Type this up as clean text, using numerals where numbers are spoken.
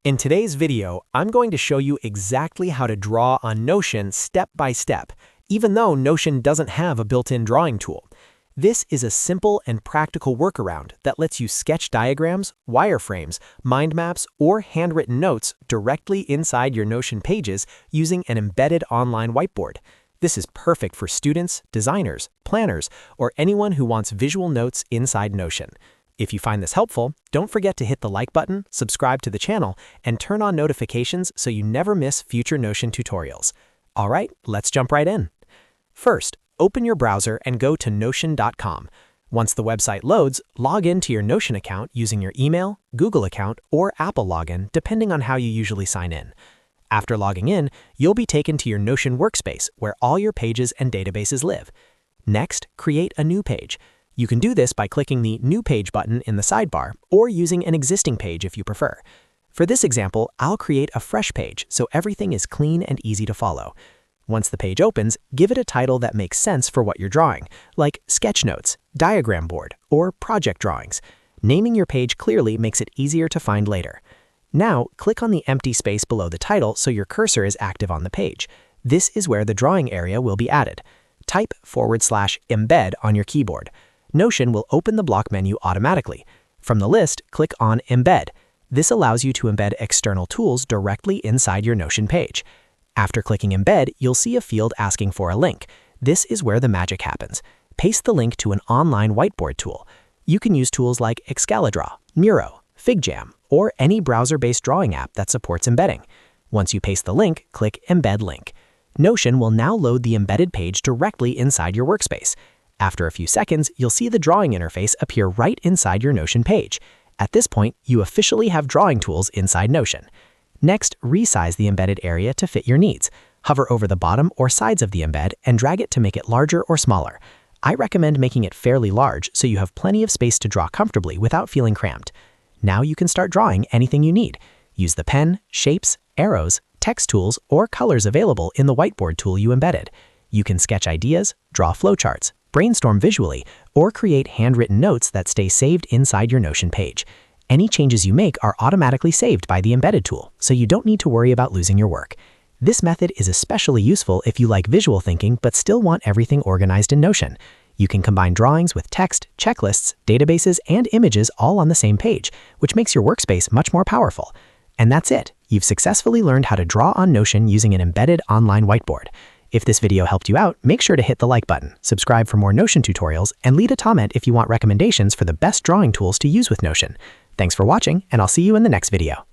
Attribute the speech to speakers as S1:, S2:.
S1: In today's video, I'm going to show you exactly how to draw on Notion step by step, even though Notion doesn't have a built-in drawing tool. This is a simple and practical workaround that lets you sketch diagrams, wireframes, mind maps, or handwritten notes directly inside your Notion pages using an embedded online whiteboard. This is perfect for students, designers, planners, or anyone who wants visual notes inside Notion. If you find this helpful, don't forget to hit the like button, subscribe to the channel, and turn on notifications so you never miss future Notion tutorials. All right, let's jump right in. First, open your browser and go to notion.com. Once the website loads, log into your Notion account using your email, Google account, or Apple login, depending on how you usually sign in. After logging in, you'll be taken to your Notion workspace where all your pages and databases live. Next, create a new page. You can do this by clicking the New Page button in the sidebar or using an existing page if you prefer. For this example, I'll create a fresh page so everything is clean and easy to follow. Once the page opens, give it a title that makes sense for what you're drawing, like Sketch Notes, Diagram Board, or Project Drawings. Naming your page clearly makes it easier to find later. Now, click on the empty space below the title so your cursor is active on the page. This is where the drawing area will be added. Type /embed on your keyboard. Notion will open the block menu automatically. From the list, click on Embed. This allows you to embed external tools directly inside your Notion page. After clicking Embed, you'll see a field asking for a link. This is where the magic happens. Paste the link to an online whiteboard tool. You can use tools like Excalidraw, Miro, FigJam, or any browser-based drawing app that supports embedding. Once you paste the link, click Embed Link. Notion will now load the embedded page directly inside your workspace. After a few seconds, you'll see the drawing interface appear right inside your Notion page. At this point, you officially have drawing tools inside Notion. Next, resize the embedded area to fit your needs. Hover over the bottom or sides of the embed and drag it to make it larger or smaller. I recommend making it fairly large so you have plenty of space to draw comfortably without feeling cramped. Now you can start drawing anything you need. Use the pen, shapes, arrows, text tools, or colors available in the whiteboard tool you embedded. You can sketch ideas, draw flowcharts, brainstorm visually, or create handwritten notes that stay saved inside your Notion page. Any changes you make are automatically saved by the embedded tool, so you don't need to worry about losing your work. This method is especially useful if you like visual thinking but still want everything organized in Notion. You can combine drawings with text, checklists, databases, and images all on the same page, which makes your workspace much more powerful. And that's it. You've successfully learned how to draw on Notion using an embedded online whiteboard. If this video helped you out, make sure to hit the like button, subscribe for more Notion tutorials, and leave a comment if you want recommendations for the best drawing tools to use with Notion. Thanks for watching, and I'll see you in the next video.